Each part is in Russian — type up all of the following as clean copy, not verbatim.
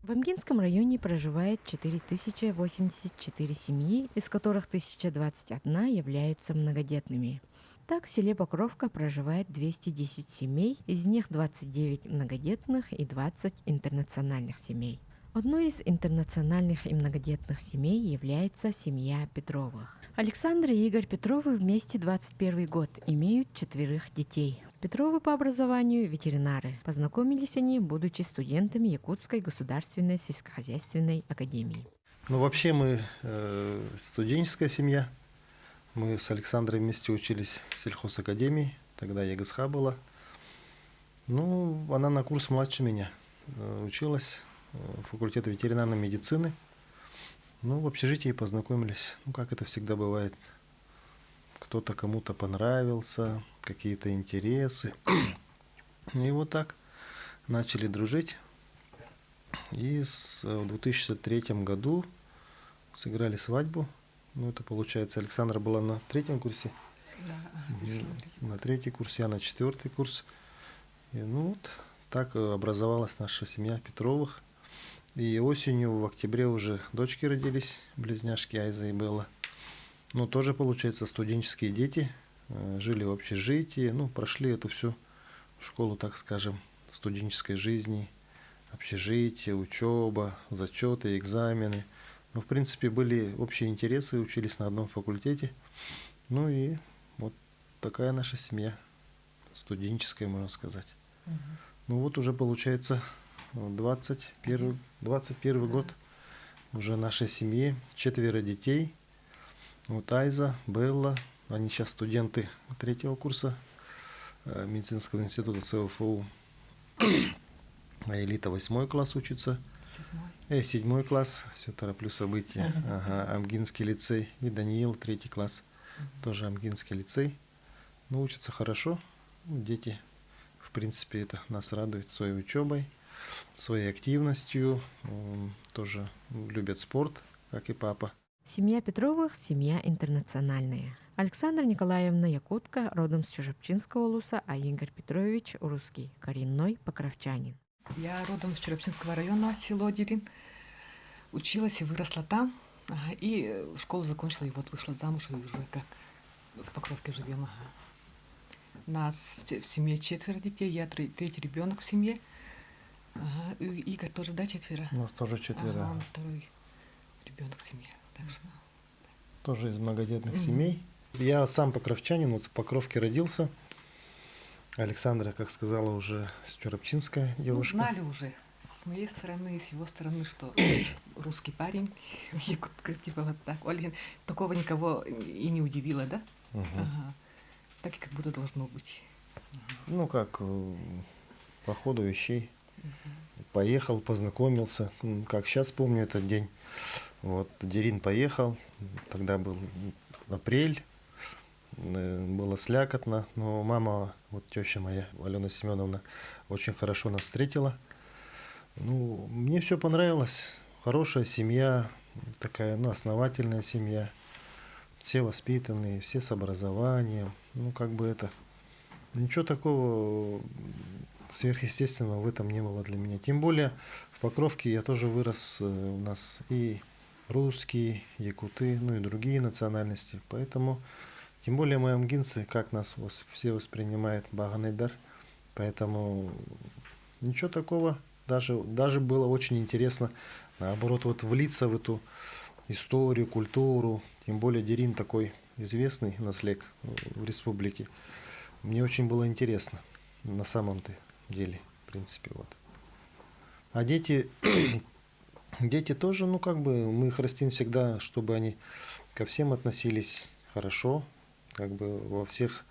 В Амгинском районе проживает 4084 семьи, из которых 1021 являются многодетными. Так, в селе Покровка проживает 210 семей, из них 29 многодетных и 20 интернациональных семей. Одной из интернациональных и многодетных семей является семья Петровых. Александр и Игорь Петровы вместе 21 год, имеют 4 детей. Петровы по образованию ветеринары. Познакомились они, будучи студентами Якутской государственной сельскохозяйственной академии. Ну, вообще мы студенческая семья. Мы с Александрой вместе учились в сельхозакадемии, тогда ЕГСХ была. Ну, она на курс младше меня училась, факультета ветеринарной медицины. Ну, в общежитии познакомились. Ну, как это всегда бывает. Кто-то кому-то понравился, какие-то интересы. И вот так начали дружить. И в 2003 году сыграли свадьбу. Ну, это получается, Александра была на 3-м курсе. Да, На 3-й курс, я на 4-й курс. И ну вот так образовалась наша семья Петровых. И осенью, в октябре уже дочки родились, близняшки Айза и Белла. Ну, тоже, получается, студенческие дети. Жили в общежитии, ну, прошли эту всю школу, так скажем, студенческой жизни. Общежитие, учеба, зачеты, экзамены. Ну, в принципе, были общие интересы, учились на одном факультете. Ну и вот такая наша семья, студенческая, можно сказать. Ну вот уже получается 21 год уже нашей семье, 4 детей. Вот Айза, Белла, они сейчас студенты 3-го курса медицинского института ЦФУ. А Элита 8 класс учится. 7 класс, все тороплю события. Ага, Амгинский лицей. И Даниил 3 класс, тоже Амгинский лицей. Ну, учатся хорошо. Дети, в принципе, это нас радует своей учебой, своей активностью. Тоже любят спорт, как и папа. Семья Петровых – семья интернациональная. Александра Николаевна якутка, родом с Чужапчинского улуса, а Игорь Петрович – русский, коренной покровчанин. Я родом с Черепчинского района, село Дерин. Училась и выросла там. И школу закончила, и вот вышла замуж, и уже как в Покровке живем. Нас в семье 4 детей, я 3-й ребенок в семье. И Игорь тоже, да, 4? У нас тоже 4. Он 2-й ребенок в семье. Так что... Тоже из многодетных семей. Я сам покровчанин, вот в Покровке родился. Александра, как сказала, уже с Чурапчинская девушка. Ну, знали уже с моей стороны и с его стороны, что русский парень, якутка, типа вот так. Ольга, такого никого и не удивило, да? Ага. Так и как будто должно быть. Ну, как по ходу вещей. Поехал, познакомился. Как сейчас помню этот день. Вот, Дерин поехал, тогда был апрель. Было слякотно, но мама, вот теща моя, Алена Семеновна, очень хорошо нас встретила. Ну, мне все понравилось. Хорошая семья, такая, ну, основательная семья. Все воспитанные, все с образованием. Ну, как бы это... Ничего такого сверхъестественного в этом не было для меня. Тем более в Покровке я тоже вырос, у нас и русские, якуты, ну и другие национальности. Поэтому... Тем более мы амгинцы, как нас все воспринимают, Баганайдар. Поэтому ничего такого. Даже было очень интересно, наоборот, вот влиться в эту историю, культуру. Тем более Дерин такой известный наслед в республике. Мне очень было интересно на самом-то деле, в принципе, вот. А дети тоже, ну как бы мы их растим всегда, чтобы они ко всем относились хорошо, как бы во всех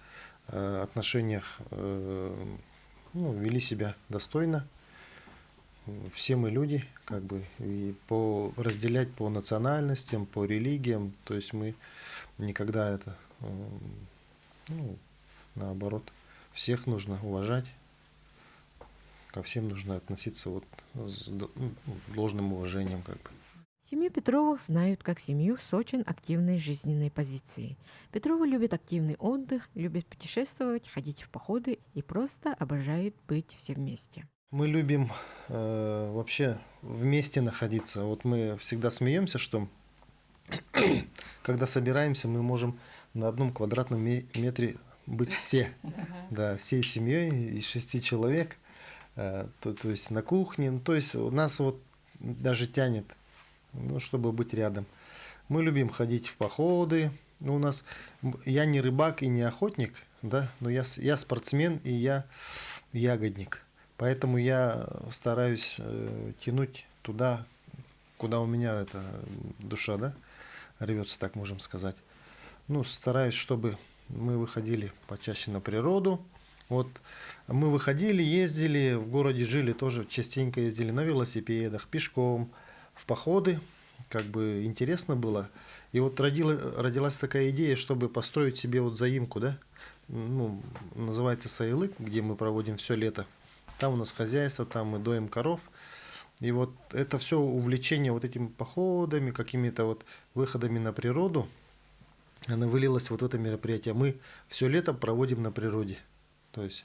отношениях вели себя достойно. Все мы люди, как бы, и разделять по национальностям, по религиям, то есть мы никогда это, наоборот, всех нужно уважать, ко всем нужно относиться вот с должным уважением, как бы. Семью Петровых знают как семью с очень активной жизненной позицией. Петровы любят активный отдых, любят путешествовать, ходить в походы и просто обожают быть все вместе. Мы любим вообще вместе находиться. Вот мы всегда смеемся, что когда собираемся, мы можем на одном квадратном метре быть все. Да, всей семьей из 6 человек. То есть на кухне. Ну, то есть у нас вот даже тянет, ну, чтобы быть рядом. Мы любим ходить в походы. Ну, у нас я не рыбак и не охотник, да, но я спортсмен и я ягодник. Поэтому я стараюсь тянуть туда, куда у меня эта душа, да, рвется, так можем сказать. Ну, стараюсь, чтобы мы выходили почаще на природу. Вот мы выходили, ездили, в городе жили, тоже частенько ездили на велосипедах, пешком, в походы. Как бы интересно было. И вот родилась такая идея, чтобы построить себе вот заимку, да? Ну, называется Саилык, где мы проводим все лето. Там у нас хозяйство, там мы доим коров. И вот это все увлечение вот этими походами, какими-то вот выходами на природу, она вылилась вот в это мероприятие. Мы все лето проводим на природе. То есть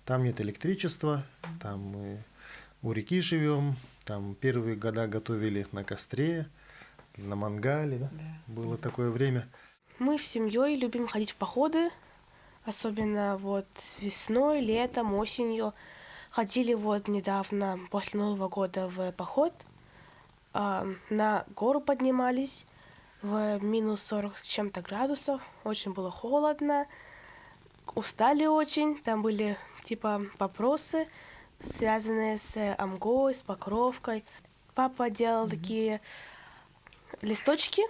там нет электричества, там мы у реки живем, там первые года готовили на костре, на мангале, да? Было такое время. Мы с семьей любим ходить в походы, особенно вот весной, летом, осенью. Ходили вот недавно, после Нового года, в поход. На гору поднимались в минус 40 с чем-то градусов. Очень было холодно. Устали очень. Там были типа вопросы, связанные с Амгой, с Покровкой. Папа делал такие листочки,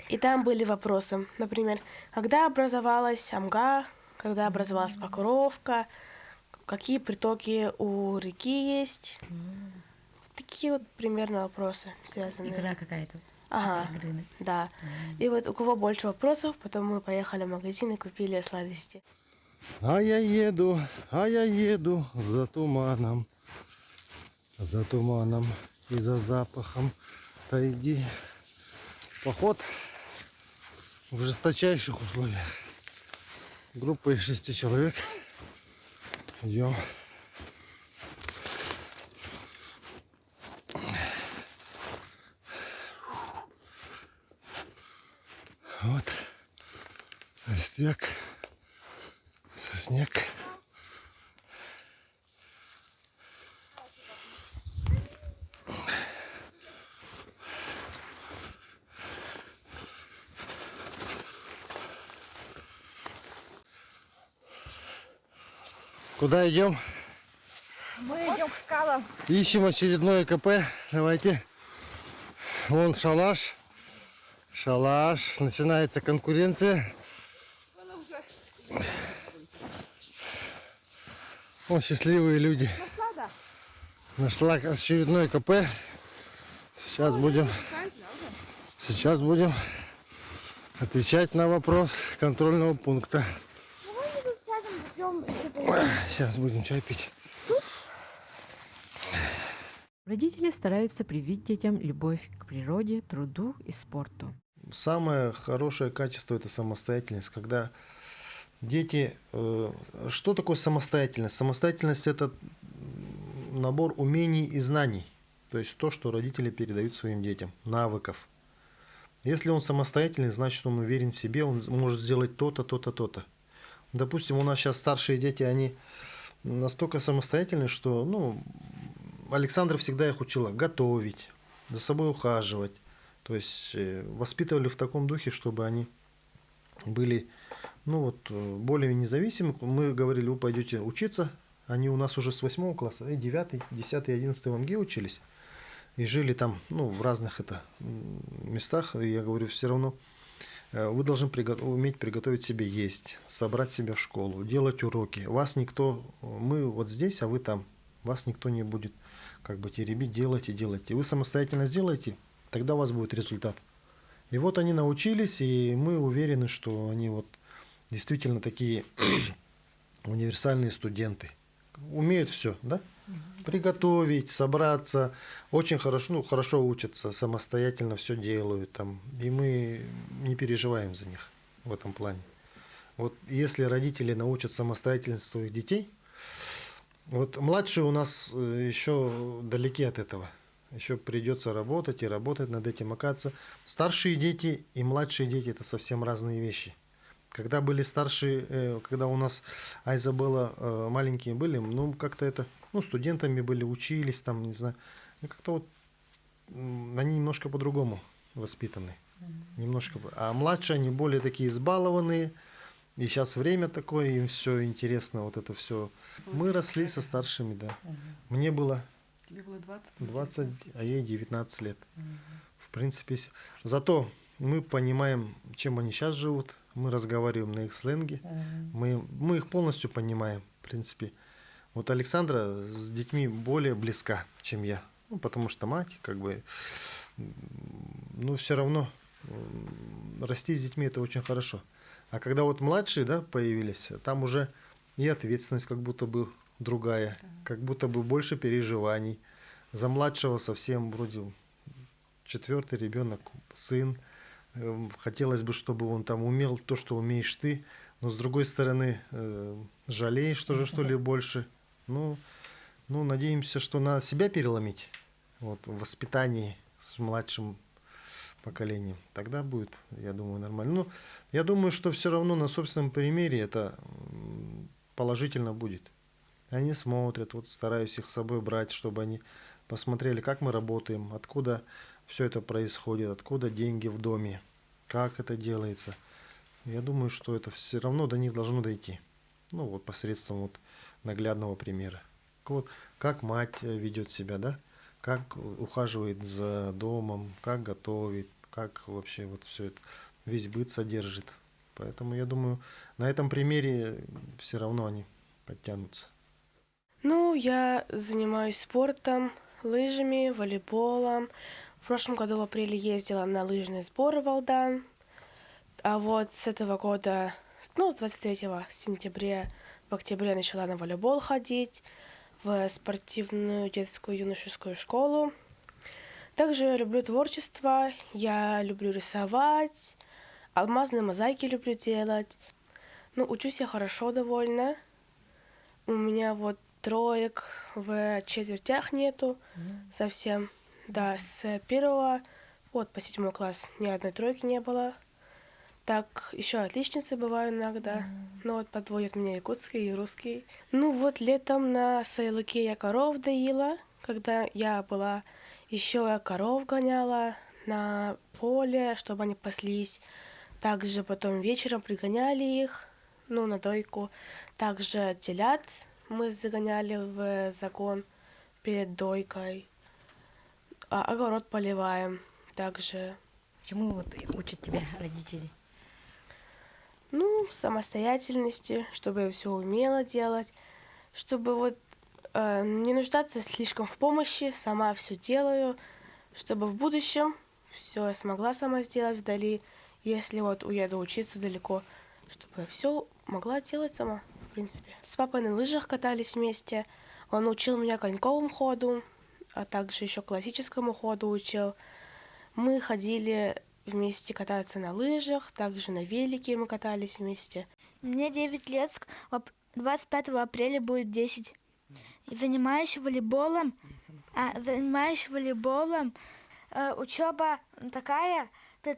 и там были вопросы. Например, когда образовалась Амга, когда образовалась Покровка, какие притоки у реки есть. Такие вот примерно вопросы связанные. Игра какая-то. Ага, Игры. да. И вот у кого больше вопросов, потом мы поехали в магазин и купили сладости. А я еду за туманом и за запахом тайги. Поход в жесточайших условиях. Группа из 6 человек. Идем. Вот. Листвяк. Сосняк. Куда идем? Мы идем к скалам. Ищем очередное КП. Давайте. Вон шалаш. Шалаш. Начинается конкуренция. О, счастливые люди. Нашла очередное КП. Сейчас будем отвечать на вопрос контрольного пункта. Сейчас будем чай пить. Родители стараются привить детям любовь к природе, труду и спорту. Самое хорошее качество – это самостоятельность. Когда дети… что такое самостоятельность? Самостоятельность – это набор умений и знаний. То есть то, что родители передают своим детям, навыков. Если он самостоятельный, значит, он уверен в себе, он может сделать то-то, то-то, то-то. Допустим, у нас сейчас старшие дети, они настолько самостоятельны, что, ну, Александра всегда их учила готовить, за собой ухаживать. То есть воспитывали в таком духе, чтобы они были, ну, вот, более независимы. Мы говорили, вы пойдете учиться. Они у нас уже с 8 класса, 9, 10, 11 в МГИ учились. И жили там, ну, в разных местах. И я говорю, все равно вы должны уметь приготовить себе есть, собрать себя в школу, делать уроки. Вас никто, мы вот здесь, а вы там. Вас никто не будет как бы теребить, делайте. Вы самостоятельно сделаете, тогда у вас будет результат. И вот они научились, и мы уверены, что они вот действительно такие универсальные студенты. Умеют все, да? Приготовить, собраться, очень хорошо, ну, хорошо учатся, самостоятельно все делают там, и мы не переживаем за них в этом плане. Вот если родители научат самостоятельности своих детей, Вот младшие у нас еще далеки от этого. Еще придется работать и работать над этим. Оказывается, старшие дети и младшие дети – это совсем разные вещи. Когда были старшие, когда у нас Айза была, маленькие были, ну, как-то это, ну, студентами были, учились там, не знаю. Ну, как-то вот они немножко по-другому воспитаны. Немножко. А младшие, они более такие избалованные. И сейчас время такое, им все интересно, вот это все. Мы росли со старшими, да. Мне было Тебе было 20? 20, а ей 19 лет. В принципе, зато мы понимаем, чем они сейчас живут, мы разговариваем на их сленге, мы их полностью понимаем, в принципе. Вот Александра с детьми более близка, чем я, ну, потому что мать, как бы, ну, все равно расти с детьми – это очень хорошо. А когда вот младшие, да, появились, там уже и ответственность как будто бы другая, как будто бы больше переживаний. За младшего совсем вроде 4-й ребенок, сын. Хотелось бы, чтобы он там умел то, что умеешь ты, но с другой стороны жалеешь тоже, что ли, больше. Ну, надеемся, что надо себя переломить вот, в воспитании с младшим поколением. Тогда будет, я думаю, нормально. Ну, я думаю, что все равно на собственном примере это положительно будет. Они смотрят, вот стараюсь их с собой брать, чтобы они посмотрели, как мы работаем, откуда все это происходит, откуда деньги в доме, как это делается. Я думаю, что это все равно до них должно дойти. Ну, вот посредством вот наглядного примера. Вот как мать ведет себя, да? Как ухаживает за домом, как готовит, как вообще вот все это, весь быт содержит. Поэтому я думаю, на этом примере все равно они подтянутся. Ну, я занимаюсь спортом, лыжами, волейболом. В прошлом году в апреле ездила на лыжные сборы в Алдан. А вот с этого года, ну, с 23 сентября в октябре начала на волейбол ходить, в спортивную детскую юношескую школу. Также я люблю творчество, я люблю рисовать, алмазные мозаики люблю делать. Ну, учусь я хорошо довольно. У меня вот троек в четвертях нету совсем. Да, с 1 вот по 7 класс ни одной тройки не было. Так, еще отличницы бываю иногда. Но вот подводят меня якутский и русский. Ну вот летом на Сайлыке я коров доила, когда я была. Еще я коров гоняла на поле, чтобы они паслись. Также потом вечером пригоняли их, ну, на дойку. Также телят мы загоняли в загон перед дойкой. А огород поливаем также. Чему вот учат тебя родители? Ну, самостоятельности, чтобы я все умела делать, чтобы вот не нуждаться слишком в помощи, сама все делаю, чтобы в будущем все я смогла сама сделать вдали, если вот уеду учиться далеко, чтобы я все могла делать сама, в принципе. С папой на лыжах катались вместе, он учил меня коньковому ходу, а также еще классическому ходу учил. Мы ходили вместе кататься на лыжах, также на велике мы катались вместе. Мне 9 лет, 25 апреля будет 10. И занимаюсь волейболом. Учеба такая,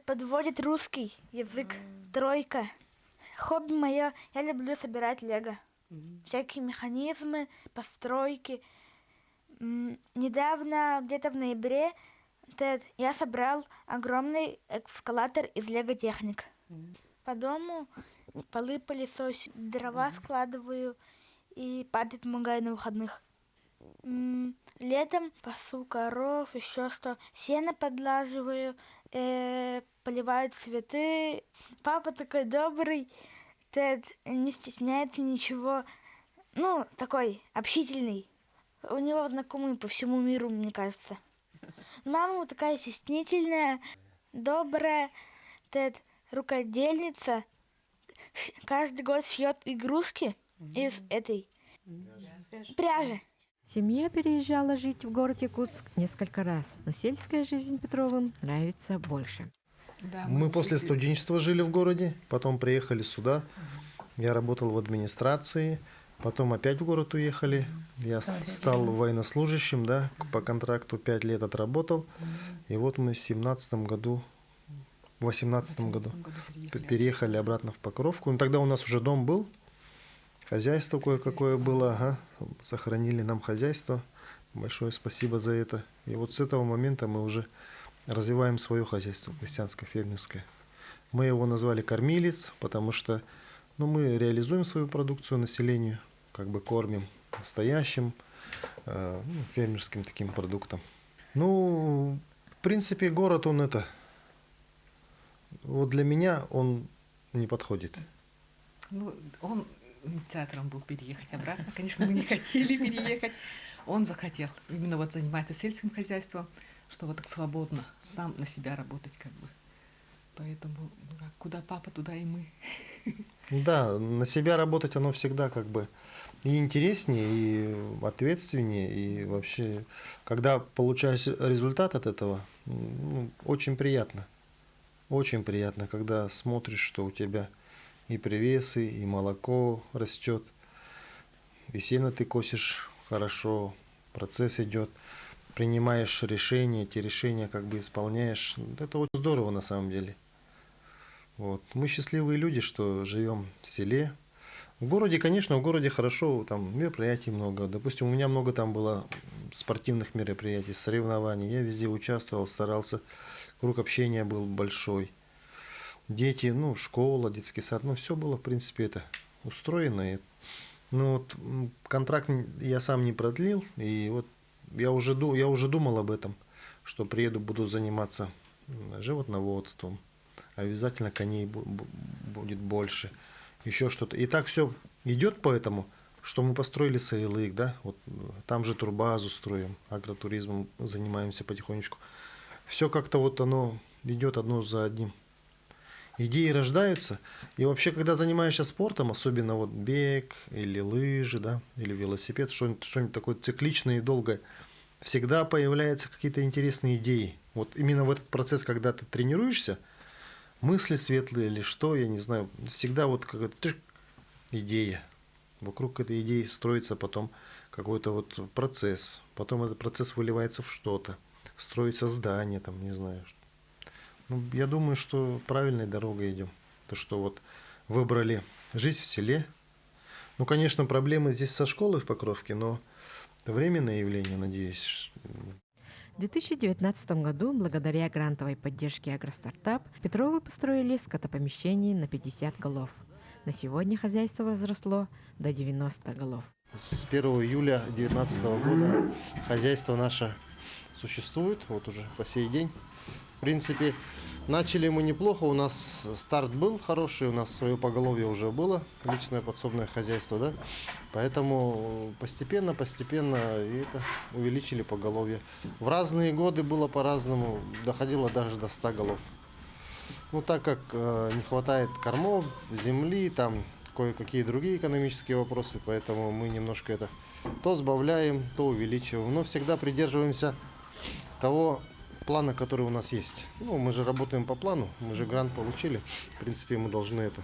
подводит русский язык, тройка. Хобби мое, я люблю собирать лего. Всякие механизмы, постройки. Недавно, где-то в ноябре, я собрал огромный эскалатор из Лего Техник. По дому полы пылесосю, дрова складываю и папе помогаю на выходных. Летом пасу коров, еще что. Сено подлаживаю, поливаю цветы. Папа такой добрый, не стесняется ничего. Ну, такой общительный. У него знакомые по всему миру, мне кажется. Мама вот такая стеснительная, добрая, рукодельница. Каждый год шьет игрушки из этой пряжи. Семья переезжала жить в город Якутск несколько раз, но сельская жизнь Петровым нравится больше. Да, Мы после студенчества жили в городе, потом приехали сюда. Я работал в администрации, Потом опять в город уехали. Я стал военнослужащим, да, по контракту 5 лет отработал. И вот мы в 18 году переехали обратно в Покровку. Ну, тогда у нас уже дом был, хозяйство кое-какое было, ага, сохранили нам хозяйство. Большое спасибо за это. И вот с этого момента мы уже развиваем свое хозяйство крестьянско-фермерское. Мы его назвали «Кормилец», потому что мы реализуем свою продукцию населению, как бы кормим настоящим фермерским таким продуктом. Ну, в принципе, город, вот для меня он не подходит. Ну, он инициатором был переехать обратно. Конечно, мы не хотели переехать. Он захотел именно вот заниматься сельским хозяйством, что вот так свободно сам на себя работать как бы. Поэтому куда папа, туда и мы. Да, на себя работать оно всегда как бы и интереснее, и ответственнее, и вообще, когда получаешь результат от этого, очень приятно. Очень приятно, когда смотришь, что у тебя и привесы, и молоко растет, и сено ты косишь хорошо, процесс идет, принимаешь решения, эти решения как бы исполняешь. Это очень здорово на самом деле. Вот. Мы счастливые люди, что живем в селе. В городе, конечно, в городе хорошо, там мероприятий много. Допустим, у меня много там было спортивных мероприятий, соревнований. Я везде участвовал, старался. Круг общения был большой. Дети, школа, детский сад, все было, в принципе, это устроено. Вот контракт я сам не продлил, и вот я уже думал об этом, что приеду, буду заниматься животноводством. Обязательно коней будет больше, еще что-то. И так все идет по этому, что мы построили Саилык, да, вот там же турбазу строим, агротуризмом занимаемся потихонечку. Все как-то вот оно идет одно за одним. Идеи рождаются, и вообще, когда занимаешься спортом, особенно вот бег или лыжи, да, или велосипед, что-нибудь такое цикличное и долгое, всегда появляются какие-то интересные идеи. Вот именно в этот процесс, когда ты тренируешься, мысли светлые или что, я не знаю, всегда вот какая-то идея. Вокруг этой идеи строится потом какой-то вот процесс. Потом этот процесс выливается в что-то. Строится здание, там, не знаю. Я думаю, что правильной дорогой идем. То, что вот выбрали жизнь в селе. Конечно, проблемы здесь со школой в Покровке, но это временное явление, надеюсь. В 2019 году, благодаря грантовой поддержке «Агростартап», Петровы построили скотопомещение на 50 голов. На сегодня хозяйство возросло до 90 голов. С 1 июля 2019 года хозяйство наше существует, вот уже по сей день. В принципе, начали мы неплохо, у нас старт был хороший, у нас свое поголовье уже было, личное подсобное хозяйство, да, поэтому постепенно и это увеличили поголовье. В разные годы было по-разному, доходило даже до 100 голов. Так как не хватает кормов, земли, там кое-какие другие экономические вопросы, поэтому мы немножко это то сбавляем, то увеличиваем, но всегда придерживаемся того плана, который у нас есть. Мы же работаем по плану, мы же грант получили. В принципе, мы должны это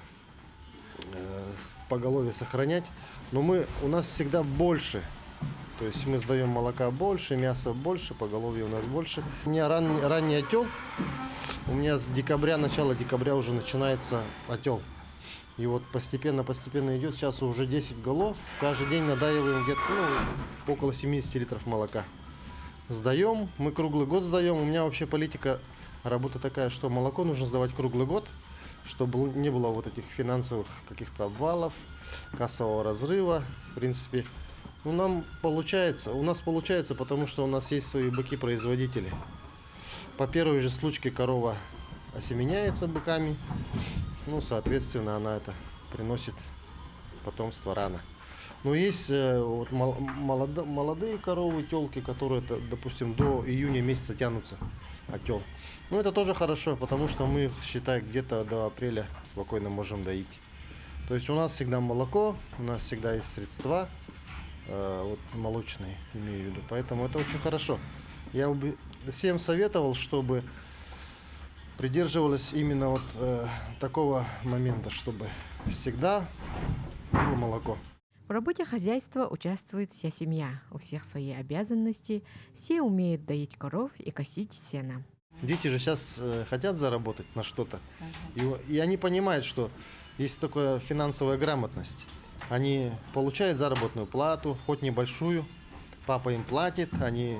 поголовье сохранять. Но у нас всегда больше. То есть мы сдаем молока больше, мяса больше, поголовья у нас больше. У меня ранний отел. У меня с начала декабря уже начинается отел. И вот постепенно идет. Сейчас уже 10 голов. Каждый день надаиваем где-то около 70 литров молока. Сдаем, мы круглый год сдаем. У меня вообще политика, работа такая, что молоко нужно сдавать круглый год, чтобы не было вот этих финансовых каких-то обвалов, кассового разрыва. В принципе, у нас получается, потому что у нас есть свои быки-производители. По первой же случке корова осеменяется быками, соответственно, она это приносит потомство рано. Есть вот молодые коровы, телки, которые, допустим, до июня месяца тянутся, отел. Это тоже хорошо, потому что мы их, считай, где-то до апреля спокойно можем доить. То есть у нас всегда молоко, у нас всегда есть средства, молочные, имею в виду. Поэтому это очень хорошо. Я бы всем советовал, чтобы придерживались именно такого момента, чтобы всегда было молоко. В работе хозяйства участвует вся семья, у всех свои обязанности, все умеют доить коров и косить сено. Дети же сейчас хотят заработать на что-то. И они понимают, что есть такая финансовая грамотность. Они получают заработную плату, хоть небольшую, папа им платит, они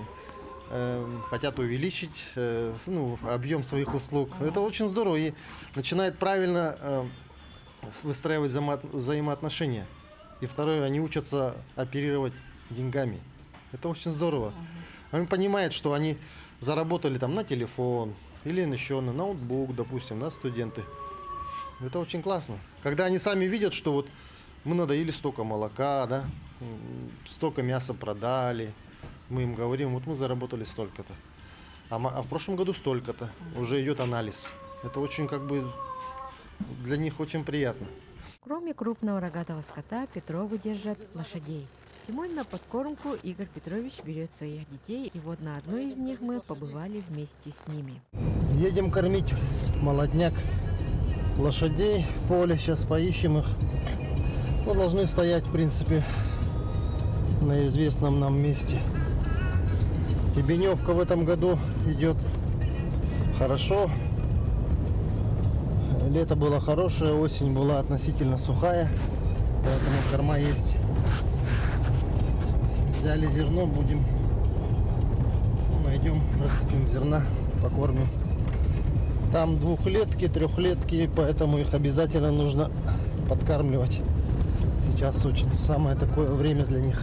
хотят увеличить объем своих услуг. Это очень здорово и начинает правильно выстраивать взаимоотношения. И второе, они учатся оперировать деньгами. Это очень здорово. Они понимают, что они заработали там на телефон или еще на ноутбук, допустим, да, студенты. Это очень классно. Когда они сами видят, что вот мы надоили столько молока, да, столько мяса продали, мы им говорим, вот мы заработали столько-то, а в прошлом году столько-то, уже идет анализ. Это очень для них очень приятно. Кроме крупного рогатого скота, Петровы держат лошадей. Зимой на подкормку Игорь Петрович берет своих детей, и вот на одной из них мы побывали вместе с ними. Едем кормить молодняк лошадей в поле, сейчас поищем их. Мы должны стоять, в принципе, на известном нам месте. Тебеневка в этом году идет хорошо. Лето было хорошее, осень была относительно сухая, поэтому корма есть. Взяли зерно, будем найдем, рассыпем зерна, покормим. Там двухлетки, трехлетки, поэтому их обязательно нужно подкармливать. Сейчас очень самое такое время для них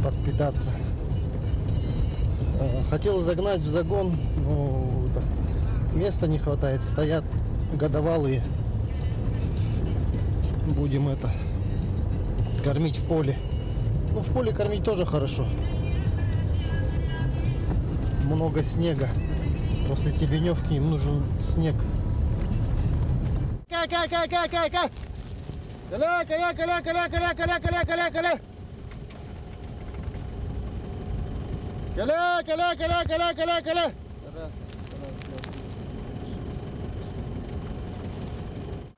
подпитаться. Хотел загнать в загон, но места не хватает, стоят годовалые. Будем кормить в поле. Ну, в поле кормить тоже хорошо. Много снега. После тебеневки им нужен снег.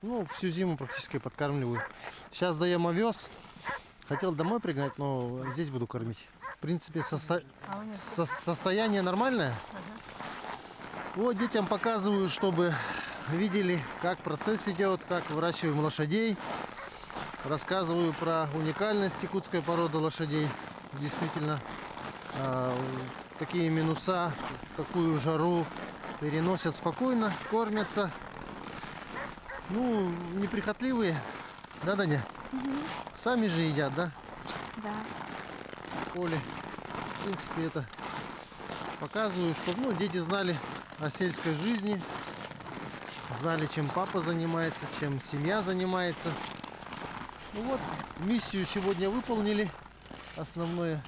Ну, всю зиму практически подкармливаю. Сейчас даем овес. Хотел домой пригнать, но здесь буду кормить. В принципе, состояние нормальное. Вот детям показываю, чтобы видели, как процесс идет, как выращиваем лошадей. Рассказываю про уникальность якутской породы лошадей. Действительно, такие минуса, такую жару переносят спокойно, кормятся. Ну, неприхотливые, да, Даня? Угу. Сами же едят, да? Да. В поле. В принципе, это показываю, чтобы дети знали о сельской жизни, знали, чем папа занимается, чем семья занимается. Ну вот, миссию сегодня выполнили. Основное.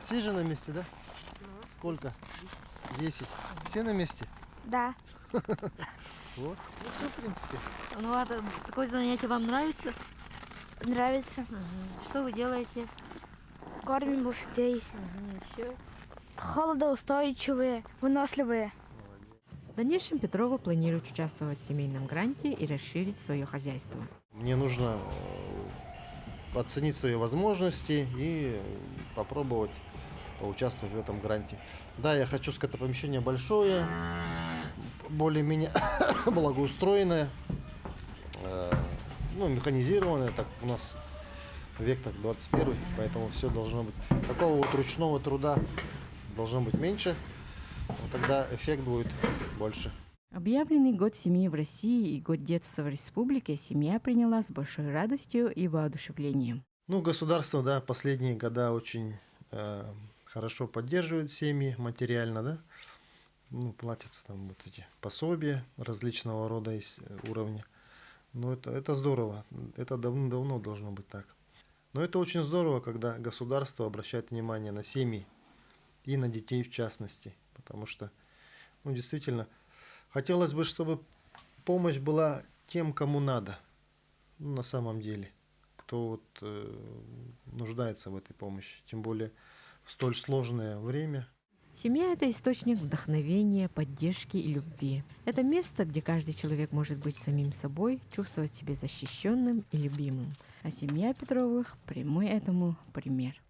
Все же на месте, да? Сколько? 10. Все на месте? Да. Вот. Ну все, в принципе. Ну а такое занятие вам нравится? Нравится. Что вы делаете? Кормим лошадей. Холодоустойчивые, выносливые. В дальнейшем Петрова планирует участвовать в семейном гранте и расширить свое хозяйство. Мне нужно оценить свои возможности и попробовать поучаствовать в этом гранте. Да, я хочу скотопомещение большое, более-менее благоустроенное, механизированное. Так у нас век так 21, поэтому все должно быть. Такого вот ручного труда должно быть меньше, тогда эффект будет больше. Объявленный год семьи в России и год детства в республике семья приняла с большой радостью и воодушевлением. Ну, государство, да, последние года очень хорошо поддерживает семьи материально, да. Ну, платятся там вот эти пособия различного рода уровня. Ну, это здорово. Это давно должно быть так. Но это очень здорово, когда государство обращает внимание на семьи и на детей в частности. Потому что, действительно, хотелось бы, чтобы помощь была тем, кому надо. На самом деле. Кто нуждается в этой помощи. Тем более в столь сложное время. Семья – это источник вдохновения, поддержки и любви. Это место, где каждый человек может быть самим собой, чувствовать себя защищенным и любимым. А семья Петровых – прямой этому пример.